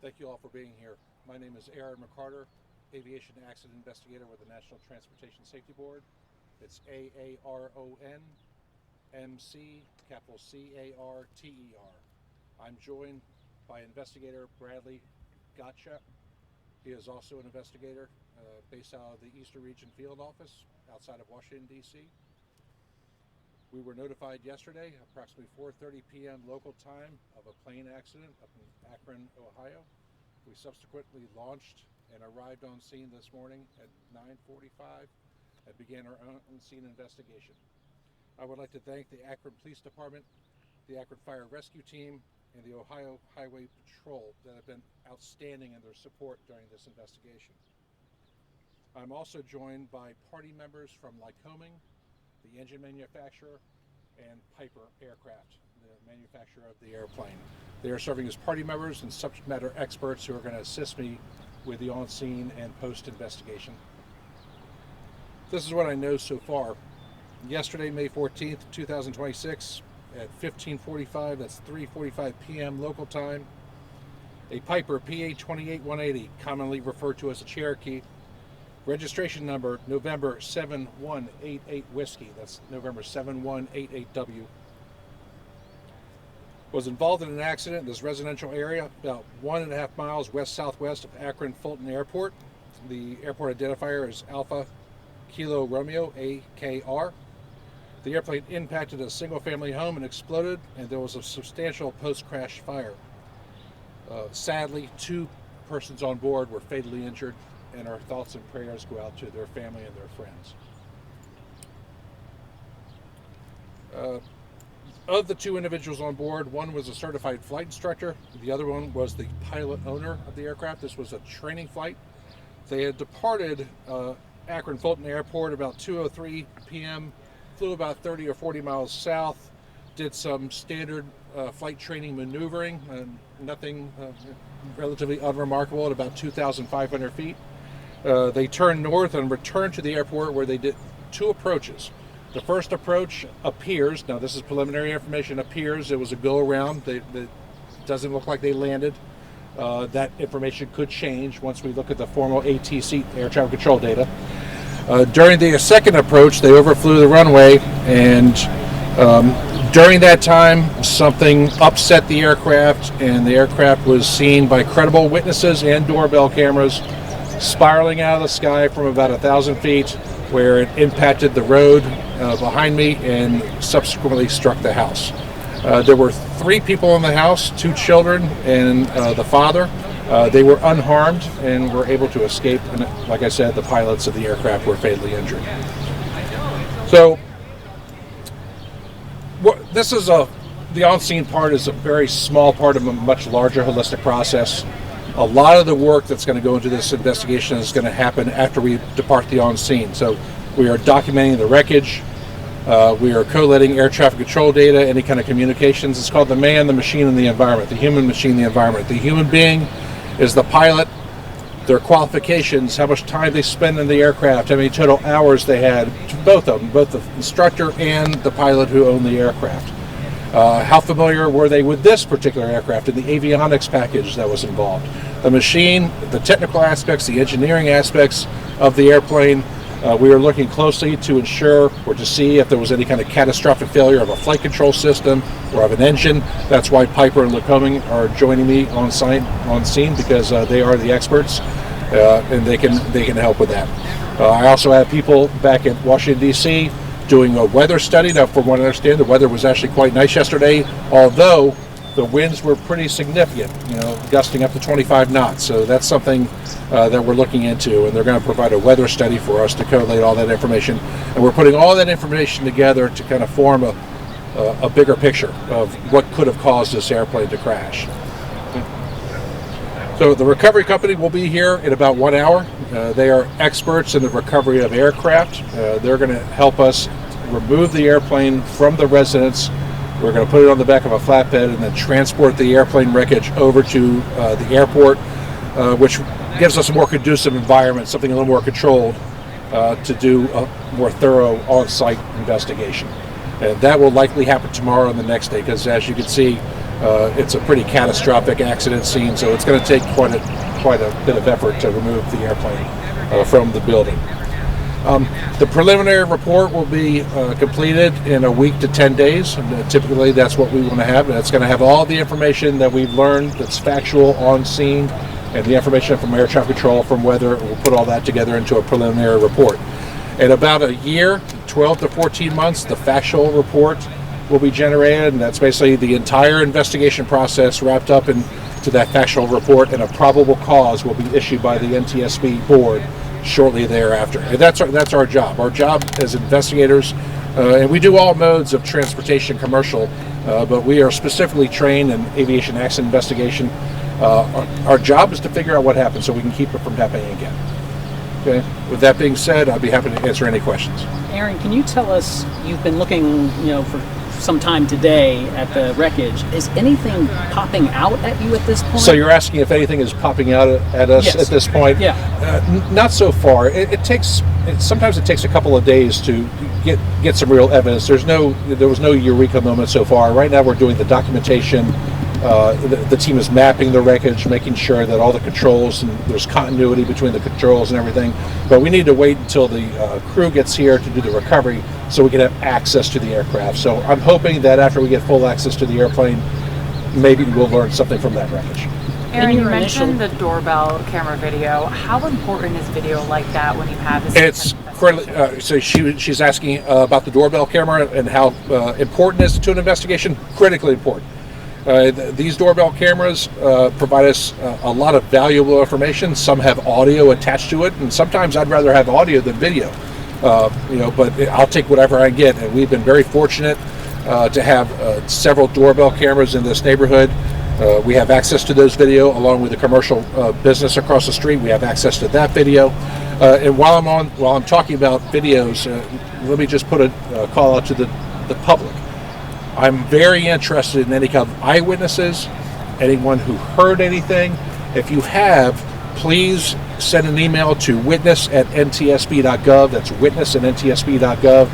Thank you all for being here. My name is Aaron McCarter, Aviation Accident Investigator with the National Transportation Safety Board. It's AARON MC, capital CARTER. I'm joined by investigator Bradley Gotcha. He is also an investigator based out of the Eastern Region Field Office outside of Washington, D.C. We were notified yesterday, approximately 4:30 p.m. local time, of a plane accident up in Akron, Ohio. We subsequently launched and arrived on scene this morning at 9:45 and began our on-scene investigation. I would like to thank the Akron Police Department, the Akron Fire Rescue Team, and the Ohio Highway Patrol that have been outstanding in their support during this investigation. I'm also joined by party members from Lycoming, the engine manufacturer, and Piper Aircraft, the manufacturer of the airplane. They are serving as party members and subject matter experts who are going to assist me with the on-scene and post-investigation. This is what I know so far. Yesterday, May 14th, 2026, at 15:45, that's 3:45 p.m. local time, a Piper PA-28180, commonly referred to as a Cherokee, registration number November 7188 Whiskey, that's November 7188W, was involved in an accident in this residential area about 1.5 miles west-southwest of Akron Fulton Airport. The airport identifier is Alpha Kilo Romeo AKR. The airplane impacted a single-family home and exploded, and there was a substantial post-crash fire. Sadly, 2 persons on board were fatally injured, and our thoughts and prayers go out to their family and their friends. Of the 2 individuals on board, one was a certified flight instructor, the other one was the pilot owner of the aircraft. This was a training flight. They had departed Akron Fulton Airport about 2:03 p.m., flew about 30 or 40 miles south, did some standard flight training maneuvering, nothing relatively unremarkable at about 2,500 feet. They turned north and returned to the airport, where they did 2 approaches. The first approach appears, now this is preliminary information, appears it was a go-around. It doesn't look like they landed. That information could change once we look at the formal ATC, air traffic control data. During the second approach, they overflew the runway, and during that time, something upset the aircraft, and the aircraft was seen by credible witnesses and doorbell cameras spiraling out of the sky from about 1,000 feet, where it impacted the road behind me and subsequently struck the house. There were 3 people in the house, 2 children and the father. They were unharmed and were able to escape, and like I said, the pilots of the aircraft were fatally injured. So this is the on-scene part is a very small part of a much larger holistic process. A lot of the work that's going to go into this investigation is going to happen after we depart the on-scene. So we are documenting the wreckage. We are collating air traffic control data, any kind of communications. It's called the man, the machine, and the environment. The human, machine, the environment. The human being is the pilot, their qualifications, how much time they spend in the aircraft, how many total hours they had, both of them, both the instructor and the pilot who owned the aircraft. How familiar were they with this particular aircraft and the avionics package that was involved? The machine, the technical aspects, the engineering aspects of the airplane. We are looking closely to ensure or to see if there was any kind of catastrophic failure of a flight control system or of an engine. That's why Piper and Lycoming are joining me on scene, because they are the experts, and they can help with that. I also have people back in Washington, D.C. doing a weather study. Now, from what I understand, the weather was actually quite nice yesterday, although the winds were pretty significant, gusting up to 25 knots. So that's something that we're looking into, and they're going to provide a weather study for us to collate all that information. And we're putting all that information together to kind of form a bigger picture of what could have caused this airplane to crash. So the recovery company will be here in about 1 hour. They are experts in the recovery of aircraft. They're going to help us remove the airplane from the residence. We're going to put it on the back of a flatbed and then transport the airplane wreckage over to the airport, which gives us a more conducive environment, something a little more controlled, to do a more thorough on-site investigation. And that will likely happen tomorrow and the next day, because as you can see, It's a pretty catastrophic accident scene, so it's going to take quite a bit of effort to remove the airplane from the building. The preliminary report will be completed in a week to 10 days. And, typically, that's what we want to have. And it's going to have all the information that we've learned that's factual on scene, and the information from air traffic control, from weather. We'll put all that together into a preliminary report. In about a year, 12 to 14 months, the factual report will be generated, and that's basically the entire investigation process wrapped up into that factual report, and a probable cause will be issued by the NTSB board shortly thereafter. And that's our job. Our job as investigators, and we do all modes of transportation commercial, but we are specifically trained in aviation accident investigation. Our job is to figure out what happened so we can keep it from happening again. Okay. With that being said, I'll be happy to answer any questions. Aaron, can you tell us, you've been looking, for some time today at the wreckage. Is anything popping out at you at this point? So you're asking if anything is popping out at us at this point? Yeah. Not so far. Sometimes it takes a couple of days to get some real evidence. There was no eureka moment so far. Right now we're doing the documentation. The team is mapping the wreckage, making sure that all the controls, and there's continuity between the controls and everything. But we need to wait until the crew gets here to do the recovery so we can have access to the aircraft. So I'm hoping that after we get full access to the airplane, maybe we'll learn something from that wreckage. Aaron, you mentioned the doorbell camera video. How important is video like that when you have this? It's so she's asking about the doorbell camera and how important it is to an investigation. Critically important. These doorbell cameras provide us a lot of valuable information. Some have audio attached to it, and sometimes I'd rather have audio than video. But I'll take whatever I get. And we've been very fortunate to have several doorbell cameras in this neighborhood. We have access to those video, along with the commercial business across the street. We have access to that video. And while I'm talking about videos, let me just put a call out to the public. I'm very interested in any kind of eyewitnesses, anyone who heard anything. If you have, please send an email to witness@ntsb.gov. That's witness@ntsb.gov.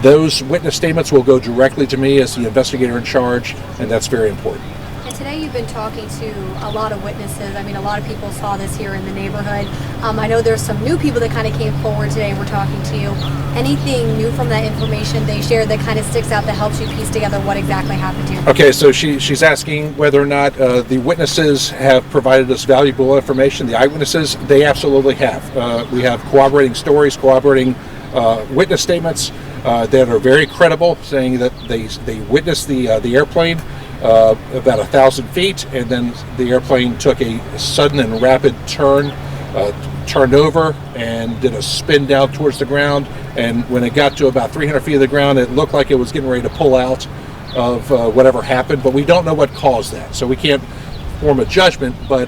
Those witness statements will go directly to me as the investigator in charge, and that's very important. And today you've been talking to a lot of witnesses. I mean, a lot of people saw this here in the neighborhood. I know there's some new people that kind of came forward today and were talking to you. Anything new from that information they shared that kind of sticks out that helps you piece together what exactly happened here? Okay, so she's asking whether or not the witnesses have provided us valuable information. The eyewitnesses, they absolutely have. We have corroborating stories, corroborating witness statements that are very credible, saying that they witnessed the airplane about 1,000 feet, and then the airplane took a sudden and rapid turn, turned over and did a spin down towards the ground. And when it got to about 300 feet of the ground, it looked like it was getting ready to pull out of whatever happened, but we don't know what caused that. So we can't form a judgment, but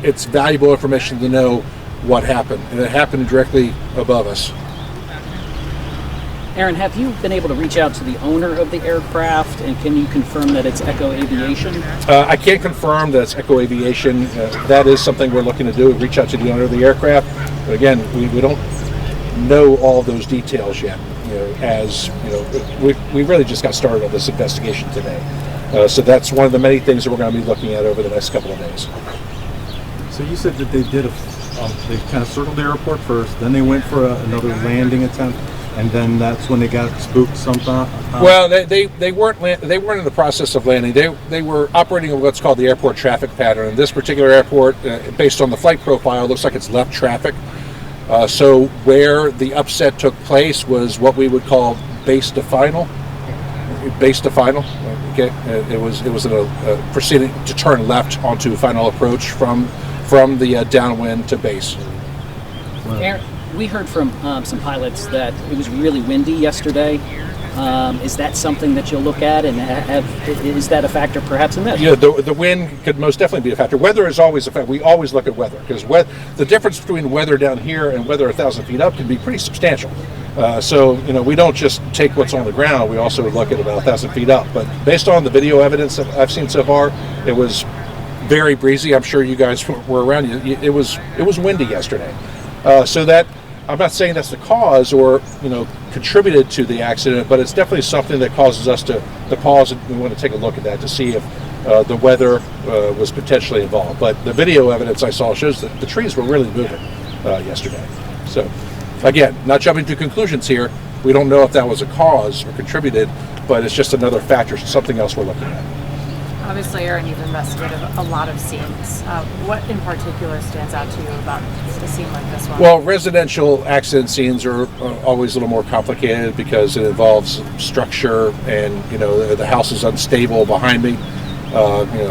it's valuable information to know what happened. And it happened directly above us. Aaron, have you been able to reach out to the owner of the aircraft, and can you confirm that it's Echo Aviation? I can't confirm that it's Echo Aviation. That is something we're looking to do, reach out to the owner of the aircraft. But again, we don't know all those details yet. We really just got started on this investigation today. So that's one of the many things that we're going to be looking at over the next couple of days. So you said that they did they kind of circled the airport first, then they went for another landing attempt. And then that's when they got spooked sometime? Well, they weren't in the process of landing. They were operating in what's called the airport traffic pattern. And this particular airport, based on the flight profile, looks like it's left traffic. So where the upset took place was what we would call base to final. Base to final. Okay, it was proceeding to turn left onto final approach from the downwind to base. Wow. Aaron, we heard from some pilots that it was really windy yesterday. Is that something that you'll look at, and is that a factor perhaps in this? Yeah, the wind could most definitely be a factor. Weather is always a factor. We always look at weather, because the difference between weather down here and weather 1,000 feet up can be pretty substantial. So we don't just take what's on the ground. We also look at about 1,000 feet up. But based on the video evidence that I've seen so far, it was very breezy. I'm sure you guys were around. It was windy yesterday. So that I'm not saying that's the cause or contributed to the accident, but it's definitely something that causes us to pause, and we want to take a look at that to see if the weather was potentially involved. But the video evidence I saw shows that the trees were really moving yesterday. So again, not jumping to conclusions here. We don't know if that was a cause or contributed, but it's just another factor, something else we're looking at. Obviously, Aaron, you've investigated a lot of scenes. What in particular stands out to you about a scene like this one? Well, residential accident scenes are always a little more complicated because it involves structure, and the house is unstable behind me.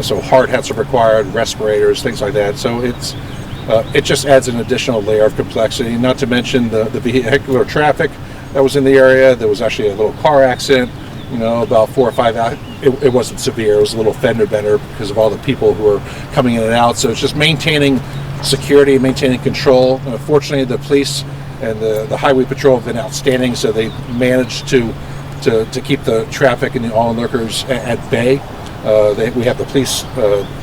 So hard hats are required, respirators, things like that. So it just adds an additional layer of complexity. Not to mention the vehicular traffic that was in the area. There was actually a little car accident. About 4 or 5 out. It wasn't severe. It was a little fender bender because of all the people who were coming in and out. So it's just maintaining security, maintaining control. Fortunately, the police and the highway patrol have been outstanding. So they managed to keep the traffic and the onlookers at bay. We have the police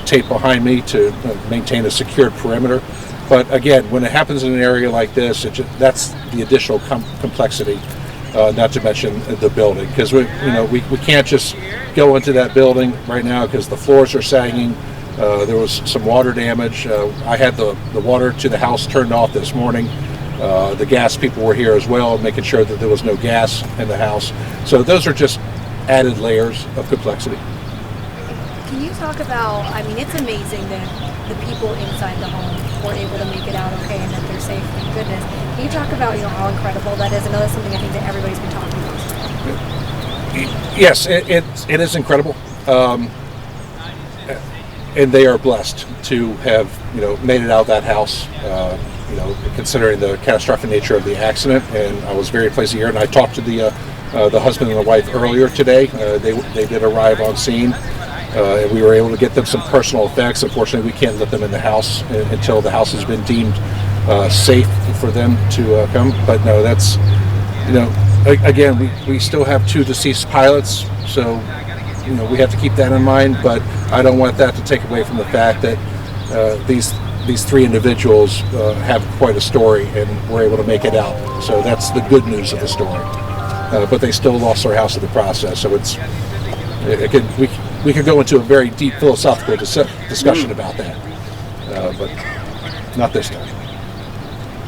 tape behind me to maintain a secured perimeter. But again, when it happens in an area like this, that's the additional complexity. Not to mention the building, because we can't just go into that building right now because the floors are sagging. There was some water damage. I had the water to the house turned off this morning. The gas people were here as well, making sure that there was no gas in the house. So those are just added layers of complexity. Can you talk about, it's amazing that the people inside the home were able to make it out okay and that they're safe, thank goodness. Can you talk about how incredible that is? Another something I think that everybody's been talking about. Yes, it is incredible. And they are blessed to have made it out of that house, considering the catastrophic nature of the accident. And I was very pleased to hear, and I talked to the husband and the wife earlier today. They did arrive on scene. And we were able to get them some personal effects. Unfortunately, we can't let them in the house until the house has been deemed safe for them to come. But no, that's, again, we still have 2 deceased pilots, so, we have to keep that in mind. But I don't want that to take away from the fact that these 3 individuals have quite a story and were able to make it out. So that's the good news of the story. But they still lost their house in the process. So we could go into a very deep philosophical discussion about that, but not this time.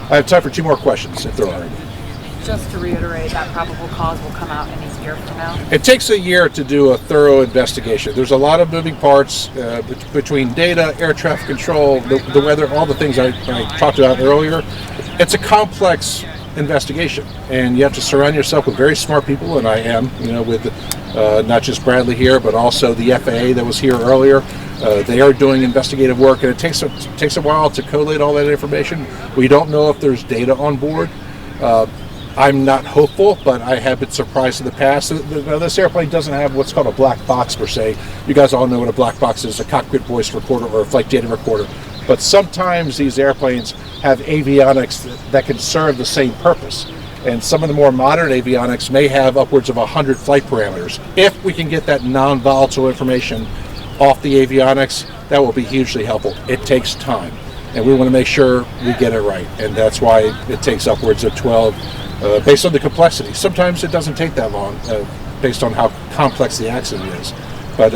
I have time for 2 more questions, if there are any. Just to reiterate, that probable cause will come out in a year from now? It takes a year to do a thorough investigation. There's a lot of moving parts between data, air traffic control, the weather, all the things I talked about earlier. It's a complex investigation, and you have to surround yourself with very smart people, and I am, with not just Bradley here, but also the FAA that was here earlier. They are doing investigative work, and it takes a while to collate all that information. We don't know if there's data on board. I'm not hopeful, but I have been surprised in the past. This airplane doesn't have what's called a black box per se. You guys all know what a black box is, a cockpit voice recorder or a flight data recorder. But sometimes these airplanes have avionics that can serve the same purpose. And some of the more modern avionics may have upwards of 100 flight parameters. If we can get that non-volatile information off the avionics, that will be hugely helpful. It takes time, and we want to make sure we get it right. And that's why it takes upwards of 12, based on the complexity. Sometimes it doesn't take that long, based on how complex the accident is. But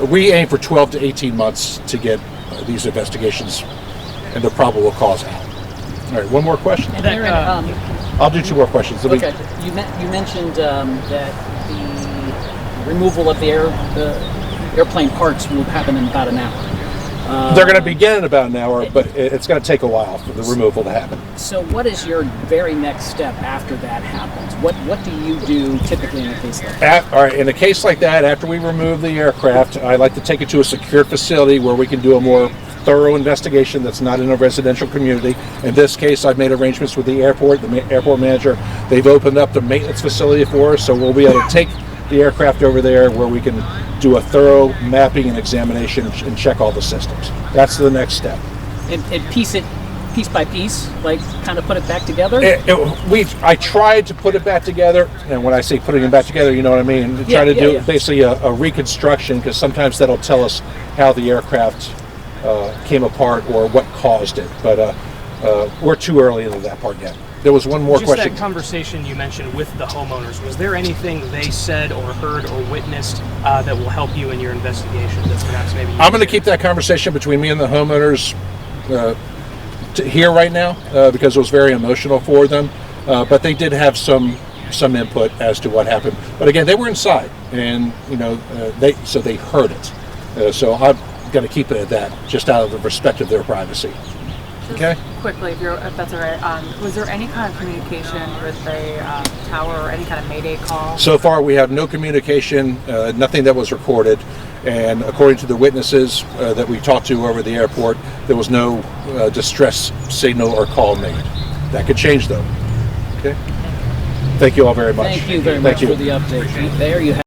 we aim for 12 to 18 months to get these investigations and the probable cause out. All right, one more question. And Aaron, I'll do 2 more questions. Okay. You mentioned that the removal of the airplane parts will happen in about an hour. They're going to begin in about an hour, but it's going to take a while for the removal to happen. So what is your very next step after that happens? What do you do typically in a case like that? All right, in a case like that, after we remove the aircraft, I like to take it to a secure facility where we can do a more thorough investigation that's not in a residential community. In this case, I've made arrangements with the airport manager. They've opened up the maintenance facility for us, so we'll be able to take the aircraft over there where we can do a thorough mapping and examination and check all the systems. That's the next step. And piece by piece, like kind of put it back together? I tried to put it back together, and when I say putting it back together, you know what I mean? Try to do basically a reconstruction, because sometimes that'll tell us how the aircraft came apart or what caused it. But we're too early into that part yet. There was one more Just question. that conversation you mentioned with the homeowners, was there anything they said or heard or witnessed that will help you in your investigation that perhaps maybe you I'm going to keep that conversation between me and the homeowners here right now because it was very emotional for them. But they did have some input as to what happened. But again, they were inside, and they heard it. So I'm going to keep it at that, just out of the respect of their privacy. Just Okay. quickly, if that's all right, was there any kind of communication with the tower or any kind of mayday call? So far, we have no communication, nothing that was recorded, and according to the witnesses that we talked to over the airport, there was no distress signal or call made. That could change, though. Okay. Thank you all very much. Thank you very much for the update. There you have